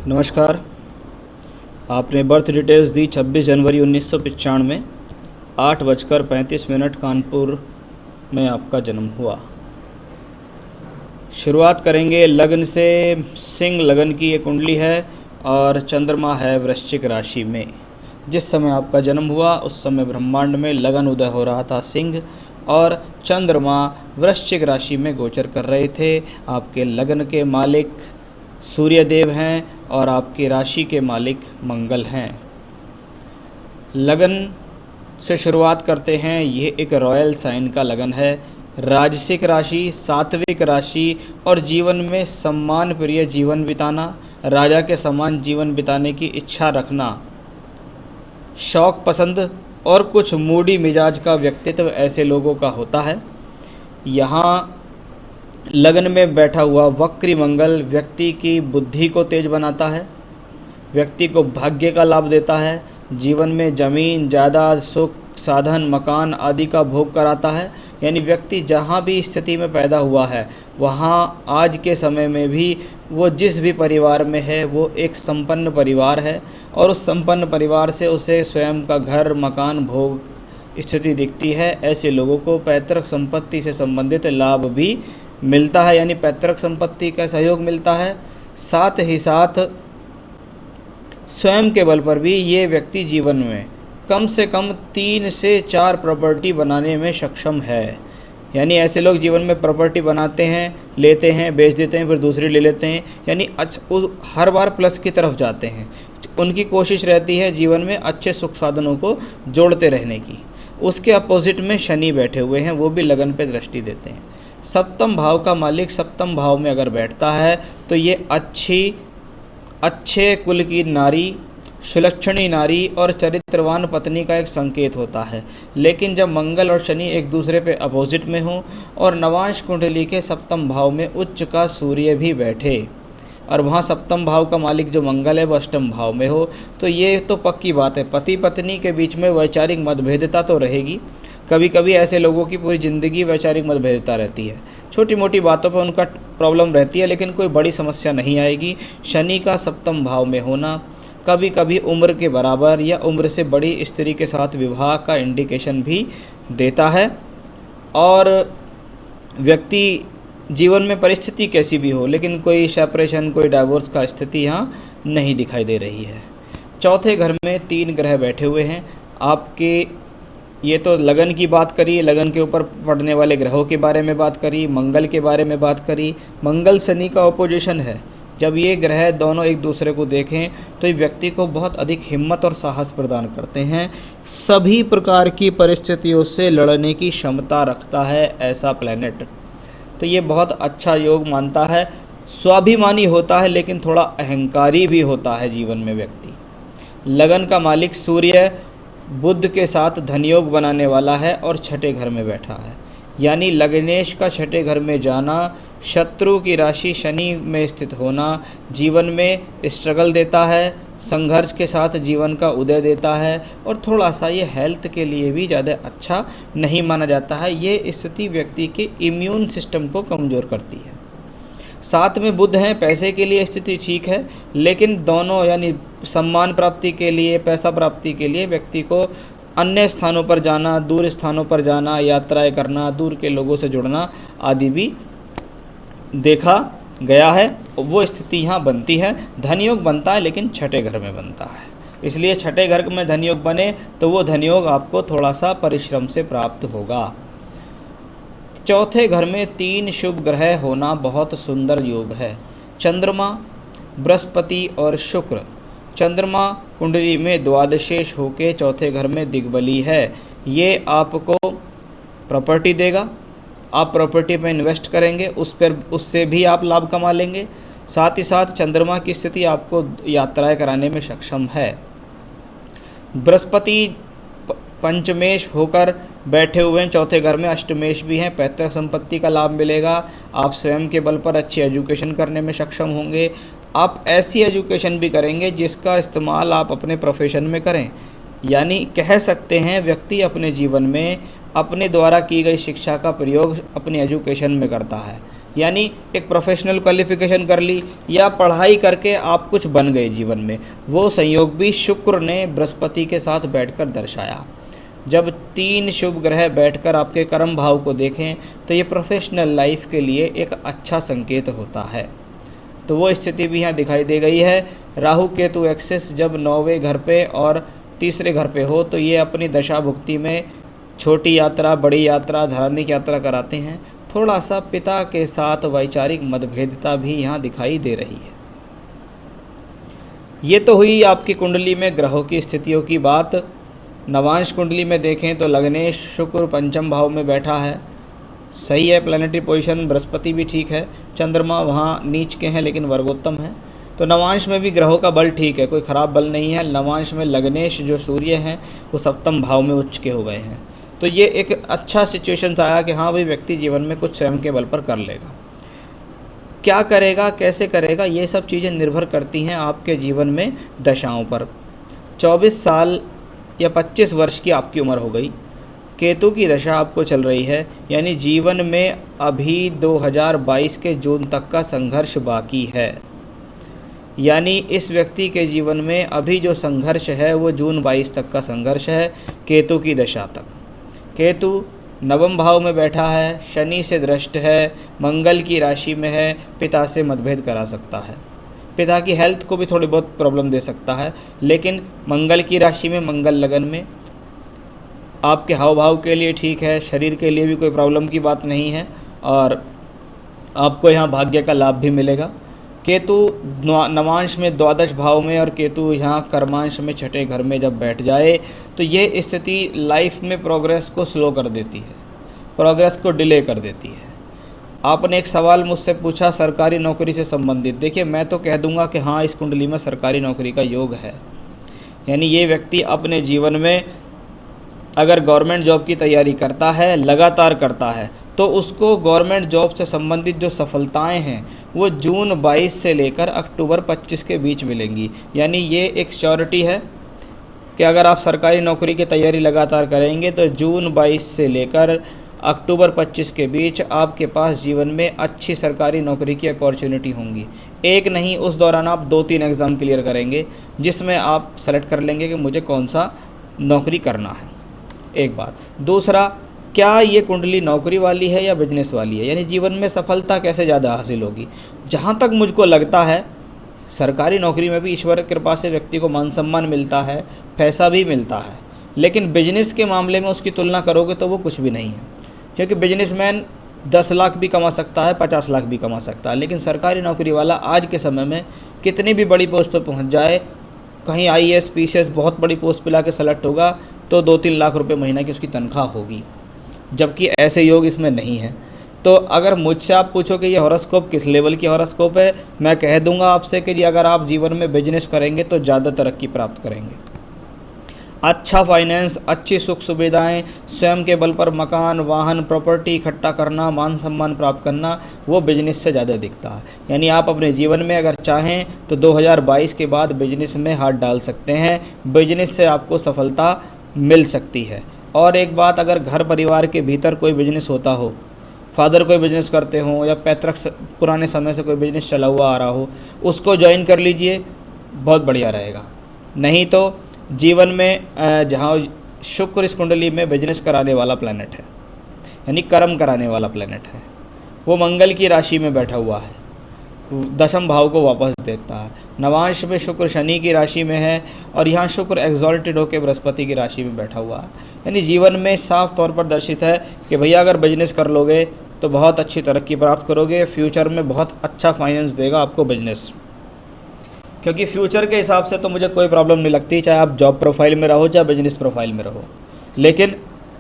नमस्कार। आपने birth details दी 26 जनवरी 1995, 8:35 कानपुर में आपका जन्म हुआ। शुरुआत करेंगे लगन से। सिंह लगन की ये कुंडली है और चंद्रमा है वृश्चिक राशि में। जिस समय आपका जन्म हुआ उस समय ब्रह्मांड में लगन उदय हो रहा था सिंह, और चंद्रमा वृश्चिक राशि में गोचर कर रहे थे। आपके लगन के मालिक सूर्य देव हैं और आपकी राशि के मालिक मंगल हैं। लगन से शुरुआत करते हैं। ये एक रॉयल साइन का लगन है। राजसिक राशि, सात्विक राशि और जीवन में सम्मान प्रिय जीवन बिताना, राजा के समान जीवन बिताने की इच्छा रखना, शौक पसंद और कुछ मूडी मिजाज का व्यक्तित्व ऐसे लोगों का होता है। यहाँ लगन में बैठा हुआ वक्री मंगल व्यक्ति की बुद्धि को तेज बनाता है, व्यक्ति को भाग्य का लाभ देता है, जीवन में ज़मीन जायदाद सुख साधन मकान आदि का भोग कराता है। यानी व्यक्ति जहाँ भी स्थिति में पैदा हुआ है वहाँ आज के समय में भी वो जिस भी परिवार में है वो एक संपन्न परिवार है, और उस संपन्न परिवार से उसे स्वयं का घर मकान भोग स्थिति दिखती है। ऐसे लोगों को पैतृक संपत्ति से संबंधित लाभ भी मिलता है, यानी पैतृक संपत्ति का सहयोग मिलता है। साथ ही साथ स्वयं के बल पर भी ये व्यक्ति जीवन में कम से कम 3 से 4 प्रॉपर्टी बनाने में सक्षम है। यानी ऐसे लोग जीवन में प्रॉपर्टी बनाते हैं, लेते हैं, बेच देते हैं, फिर दूसरी ले लेते हैं, यानी हर बार प्लस की तरफ जाते हैं। उनकी कोशिश रहती है जीवन में अच्छे सुख साधनों को जोड़ते रहने की। उसके अपोजिट में शनि बैठे हुए हैं, वो भी लगन पे दृष्टि देते हैं। सप्तम भाव का मालिक सप्तम भाव में अगर बैठता है तो ये अच्छे कुल की नारी, सुलक्षणी नारी और चरित्रवान पत्नी का एक संकेत होता है। लेकिन जब मंगल और शनि एक दूसरे पे अपोजिट में हों और नवांश कुंडली के सप्तम भाव में उच्च का सूर्य भी बैठे और वहाँ सप्तम भाव का मालिक जो मंगल है वो अष्टम भाव में हो, तो ये तो पक्की बात है पति पत्नी के बीच में वैचारिक मतभेदता तो रहेगी। कभी कभी ऐसे लोगों की पूरी ज़िंदगी वैचारिक मतभेदता रहती है, छोटी मोटी बातों पर उनका प्रॉब्लम रहती है, लेकिन कोई बड़ी समस्या नहीं आएगी। शनि का सप्तम भाव में होना कभी कभी उम्र के बराबर या उम्र से बड़ी स्त्री के साथ विवाह का इंडिकेशन भी देता है। और व्यक्ति जीवन में परिस्थिति कैसी भी हो, लेकिन कोई सेपरेशन कोई डाइवोर्स का स्थिति यहाँ नहीं दिखाई दे रही है। चौथे घर में 3 ग्रह बैठे हुए हैं आपके। ये तो लगन की बात करी, लगन के ऊपर पड़ने वाले ग्रहों के बारे में बात करी, मंगल के बारे में बात करी। मंगल शनि का ऑपोजिशन है। जब ये ग्रह दोनों एक दूसरे को देखें तो ये व्यक्ति को बहुत अधिक हिम्मत और साहस प्रदान करते हैं। सभी प्रकार की परिस्थितियों से लड़ने की क्षमता रखता है ऐसा प्लैनेट, तो ये बहुत अच्छा योग मानता है। स्वाभिमानी होता है लेकिन थोड़ा अहंकारी भी होता है जीवन में व्यक्ति। लगन का मालिक सूर्य बुध के साथ धनयोग बनाने वाला है और छठे घर में बैठा है। यानी लग्नेश का छठे घर में जाना, शत्रु की राशि शनि में स्थित होना जीवन में स्ट्रगल देता है, संघर्ष के साथ जीवन का उदय देता है, और थोड़ा सा ये हेल्थ के लिए भी ज़्यादा अच्छा नहीं माना जाता है। ये स्थिति व्यक्ति के इम्यून सिस्टम को कमज़ोर करती है। साथ में बुध हैं, पैसे के लिए स्थिति ठीक है, लेकिन दोनों यानी सम्मान प्राप्ति के लिए पैसा प्राप्ति के लिए व्यक्ति को अन्य स्थानों पर जाना, दूर स्थानों पर जाना, यात्राएं करना, दूर के लोगों से जुड़ना आदि भी देखा गया है। वो स्थिति यहाँ बनती है। धनयोग बनता है लेकिन छठे घर में बनता है, इसलिए छठे घर में धनयोग बने तो वो धनयोग आपको थोड़ा सा परिश्रम से प्राप्त होगा। चौथे घर में 3 शुभ ग्रह होना बहुत सुंदर योग है। चंद्रमा, बृहस्पति और शुक्र। चंद्रमा कुंडली में द्वादशेष होके चौथे घर में दिग्बली है। ये आपको प्रॉपर्टी देगा, आप प्रॉपर्टी में इन्वेस्ट करेंगे, उससे भी आप लाभ कमा लेंगे। साथ ही साथ चंद्रमा की स्थिति आपको यात्राएं कराने में सक्षम है। बृहस्पति पंचमेश होकर बैठे हुए हैं चौथे घर में, अष्टमेश भी हैं, पैतृक संपत्ति का लाभ मिलेगा। आप स्वयं के बल पर अच्छी एजुकेशन करने में सक्षम होंगे। आप ऐसी एजुकेशन भी करेंगे जिसका इस्तेमाल आप अपने प्रोफेशन में करें। यानी कह सकते हैं व्यक्ति अपने जीवन में अपने द्वारा की गई शिक्षा का प्रयोग अपनी एजुकेशन में करता है। यानी एक प्रोफेशनल क्वालिफिकेशन कर ली या पढ़ाई करके आप कुछ बन गए जीवन में, वो संयोग भी शुक्र ने बृहस्पति के साथ बैठकर दर्शाया। जब 3 शुभ ग्रह बैठकर आपके कर्म भाव को देखें तो ये प्रोफेशनल लाइफ के लिए एक अच्छा संकेत होता है। तो वो स्थिति भी यहाँ दिखाई दे गई है। राहु केतु एक्सिस जब 9वें घर पे और तीसरे घर पे हो तो ये अपनी दशा भुक्ति में छोटी यात्रा, बड़ी यात्रा, धार्मिक यात्रा कराते हैं। थोड़ा सा पिता के साथ वैचारिक मतभेदता भी यहाँ दिखाई दे रही है। ये तो हुई आपकी कुंडली में ग्रहों की स्थितियों की बात। नवांश कुंडली में देखें तो लग्नेश शुक्र पंचम भाव में बैठा है, सही है प्लैनेटरी पोजीशन। बृहस्पति भी ठीक है, चंद्रमा वहाँ नीच के हैं लेकिन वर्गोत्तम है। तो नवांश में भी ग्रहों का बल ठीक है, कोई ख़राब बल नहीं है। नवांश में लग्नेश जो सूर्य हैं वो सप्तम भाव में उच्च के हो गए हैं। तो ये एक अच्छा सिचुएशन आया कि हाँ भाई व्यक्ति जीवन में कुछ स्वयं के बल पर कर लेगा। क्या करेगा, कैसे करेगा, ये सब चीज़ें निर्भर करती हैं आपके जीवन में दशाओं पर। 24 साल या 25 वर्ष की आपकी उम्र हो गई, केतु की दशा आपको चल रही है, यानी जीवन में अभी 2022 के जून तक का संघर्ष बाकी है। यानी इस व्यक्ति के जीवन में अभी जो संघर्ष है वो जून 22 तक का संघर्ष है, केतु की दशा तक। केतु नवम भाव में बैठा है, शनि से दृष्ट है, मंगल की राशि में है, पिता से मतभेद करा सकता है। पिता की हेल्थ को भी थोड़ी बहुत प्रॉब्लम दे सकता है, लेकिन मंगल की राशि में, मंगल लगन में आपके हाव भाव के लिए ठीक है, शरीर के लिए भी कोई प्रॉब्लम की बात नहीं है और आपको यहाँ भाग्य का लाभ भी मिलेगा। केतु नवांश में द्वादश भाव में और केतु यहाँ कर्मांश में छठे घर में जब बैठ जाए तो ये स्थिति लाइफ में प्रोग्रेस को स्लो कर देती है, प्रोग्रेस को डिले कर देती है। आपने एक सवाल मुझसे पूछा सरकारी नौकरी से संबंधित। देखिए मैं तो कह दूंगा कि हाँ इस कुंडली में सरकारी नौकरी का योग है, यानी ये व्यक्ति अपने जीवन में अगर गवर्नमेंट जॉब की तैयारी करता है, लगातार करता है, तो उसको गवर्नमेंट जॉब से संबंधित जो सफलताएं हैं वो जून 22 से लेकर अक्टूबर 25 के बीच मिलेंगी। यानी ये एक श्योरिटी है कि अगर आप सरकारी नौकरी की तैयारी लगातार करेंगे तो जून 22 से लेकर अक्टूबर 25 के बीच आपके पास जीवन में अच्छी सरकारी नौकरी की अपॉर्चुनिटी होंगी। एक नहीं, उस दौरान आप 2-3 एग्ज़ाम क्लियर करेंगे जिसमें आप सेलेक्ट कर लेंगे कि मुझे कौन सा नौकरी करना है। एक बात। दूसरा, क्या ये कुंडली नौकरी वाली है या बिजनेस वाली है, यानी जीवन में सफलता कैसे ज़्यादा हासिल होगी। जहाँ तक मुझको लगता है सरकारी नौकरी में भी ईश्वर की कृपा से व्यक्ति को मान सम्मान मिलता है, पैसा भी मिलता है, लेकिन बिजनेस के मामले में उसकी तुलना करोगे तो वो कुछ भी नहीं है, क्योंकि बिजनेसमैन 10 लाख भी कमा सकता है, 50 लाख भी कमा सकता है, लेकिन सरकारी नौकरी वाला आज के समय में कितनी भी बड़ी पोस्ट पर पहुँच जाए, कहीं IAS PCS बहुत बड़ी पोस्ट पर ला के सेलेक्ट होगा तो 2-3 लाख रुपए महीना की उसकी तनख्वाह होगी, जबकि ऐसे योग इसमें नहीं है। तो अगर मुझसे आप पूछो कि ये हॉरोस्कोप किस लेवल की हॉरोस्कोप है, मैं कह दूंगा आपसे कि जी अगर आप जीवन में बिजनेस करेंगे तो ज़्यादा तरक्की प्राप्त करेंगे। अच्छा फाइनेंस, अच्छी सुख सुविधाएं, स्वयं के बल पर मकान, वाहन, प्रॉपर्टी इकट्ठा करना, मान सम्मान प्राप्त करना, वो बिजनेस से ज़्यादा दिखता है। यानी आप अपने जीवन में अगर चाहें तो 2022 के बाद बिजनेस में हाथ डाल सकते हैं, बिजनेस से आपको सफलता मिल सकती है। और एक बात, अगर घर परिवार के भीतर कोई बिजनेस होता हो, फादर कोई बिजनेस करते हों या पैतृक पुराने समय से कोई बिजनेस चला हुआ आ रहा हो, उसको ज्वाइन कर लीजिए, बहुत बढ़िया रहेगा। नहीं तो जीवन में जहाँ शुक्र इस कुंडली में बिजनेस कराने वाला प्लैनेट है, यानी कर्म कराने वाला प्लैनेट है, वो मंगल की राशि में बैठा हुआ है, दशम भाव को वापस देखता है। नवांश में शुक्र शनि की राशि में है और यहाँ शुक्र एग्जॉल्टेड होकर बृहस्पति की राशि में बैठा हुआ है। यानी जीवन में साफ तौर पर दर्शित है कि भैया अगर बिजनेस कर लोगे तो बहुत अच्छी तरक्की प्राप्त करोगे, फ्यूचर में बहुत अच्छा फाइनेंस देगा आपको बिजनेस। क्योंकि फ्यूचर के हिसाब से तो मुझे कोई प्रॉब्लम नहीं लगती, चाहे आप जॉब प्रोफाइल में रहो चाहे बिजनेस प्रोफाइल में रहो, लेकिन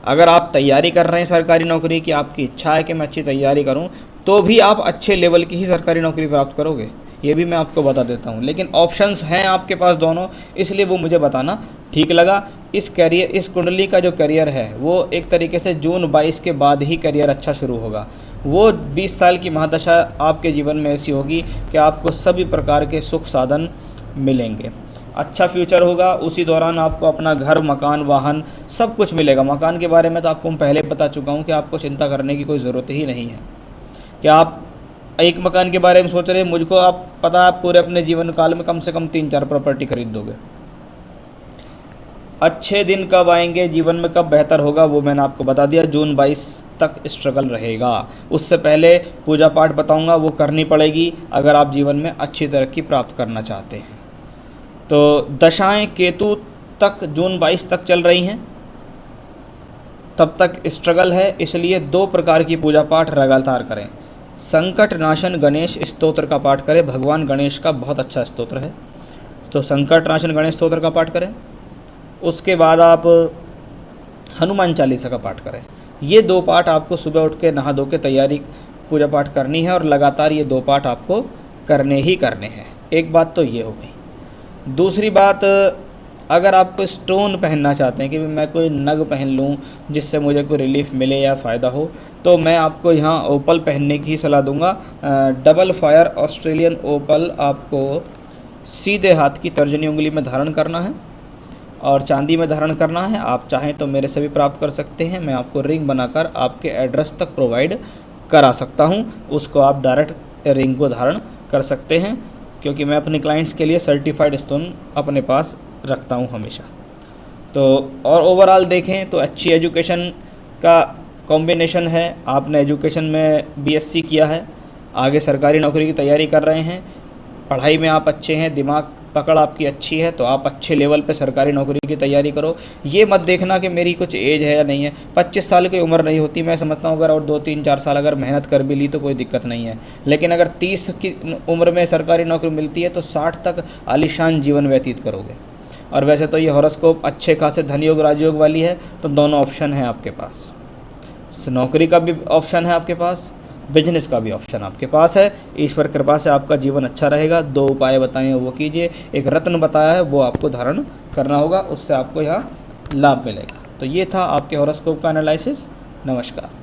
अगर आप तैयारी कर रहे हैं सरकारी नौकरी की, आपकी इच्छा है कि मैं अच्छी तैयारी करूं, तो भी आप अच्छे लेवल की ही सरकारी नौकरी प्राप्त करोगे, ये भी मैं आपको बता देता हूं। लेकिन ऑप्शंस हैं आपके पास दोनों, इसलिए वो मुझे बताना ठीक लगा। इस कुंडली का जो करियर है वो एक तरीके से जून 22 के बाद ही करियर अच्छा शुरू होगा। वो 20 साल की महादशा आपके जीवन में ऐसी होगी कि आपको सभी प्रकार के सुख साधन मिलेंगे, अच्छा फ्यूचर होगा। उसी दौरान आपको अपना घर, मकान, वाहन सब कुछ मिलेगा। मकान के बारे में तो आपको मैं पहले बता चुका हूँ कि आपको चिंता करने की कोई ज़रूरत ही नहीं है, कि आप एक मकान के बारे में सोच रहे हैं, मुझको आप पता है आप पूरे अपने जीवन काल में कम से कम 3-4 प्रॉपर्टी खरीद दोगे। अच्छे दिन कब आएंगे, जीवन में कब बेहतर होगा, वो मैंने आपको बता दिया। जून 22 तक स्ट्रगल रहेगा। उससे पहले पूजा पाठ बताऊंगा, वो करनी पड़ेगी अगर आप जीवन में अच्छी तरक्की प्राप्त करना चाहते हैं। तो दशाएं केतु तक जून 22 तक चल रही हैं, तब तक स्ट्रगल है, इसलिए 2 प्रकार की पूजा पाठ लगातार करें। संकट नाशन गणेश स्तोत्र का पाठ करें, भगवान गणेश का बहुत अच्छा स्तोत्र है, तो संकट नाशन गणेश स्तोत्र का पाठ करें। उसके बाद आप हनुमान चालीसा का पाठ करें। ये 2 पाठ आपको सुबह उठ के नहा धो के तैयारी पूजा पाठ करनी है और लगातार ये 2 पाठ आपको करने ही करने हैं। एक बात तो ये हो गई। दूसरी बात, अगर आपको स्टोन पहनना चाहते हैं कि मैं कोई नग पहन लूँ जिससे मुझे कोई रिलीफ मिले या फ़ायदा हो, तो मैं आपको यहाँ ओपल पहनने की सलाह दूंगा। डबल फायर ऑस्ट्रेलियन ओपल आपको सीधे हाथ की तर्जनी उंगली में धारण करना है और चांदी में धारण करना है। आप चाहें तो मेरे से भी प्राप्त कर सकते हैं, मैं आपको रिंग बनाकर आपके एड्रेस तक प्रोवाइड करा सकता हूं। उसको आप डायरेक्ट रिंग को धारण कर सकते हैं, क्योंकि मैं अपने क्लाइंट्स के लिए सर्टिफाइड स्टोन अपने पास रखता हूं हमेशा। तो और ओवरऑल देखें तो अच्छी एजुकेशन का कॉम्बिनेशन है। आपने एजुकेशन में बीएससी किया है, आगे सरकारी नौकरी की तैयारी कर रहे हैं, पढ़ाई में आप अच्छे हैं, दिमाग पकड़ आपकी अच्छी है, तो आप अच्छे लेवल पे सरकारी नौकरी की तैयारी करो। ये मत देखना कि मेरी कुछ एज है या नहीं है। 25 साल की उम्र नहीं होती, मैं समझता हूँ। अगर और 2-3-4 साल अगर मेहनत कर भी ली तो कोई दिक्कत नहीं है, लेकिन अगर 30 की उम्र में सरकारी नौकरी मिलती है तो 60 तक आलीशान जीवन व्यतीत करोगे। और वैसे तो ये हॉरोस्कोप अच्छे खासे धनयोग राजयोग वाली है, तो दोनों ऑप्शन हैं आपके पास। नौकरी का भी ऑप्शन है आपके पास, बिजनेस का भी ऑप्शन आपके पास है। ईश्वर कृपा से आपका जीवन अच्छा रहेगा। 2 उपाय बताए हैं वो कीजिए। एक रत्न बताया है वो आपको धारण करना होगा, उससे आपको यहाँ लाभ मिलेगा। तो ये था आपके हॉरोस्कोप का एनालिसिस। नमस्कार।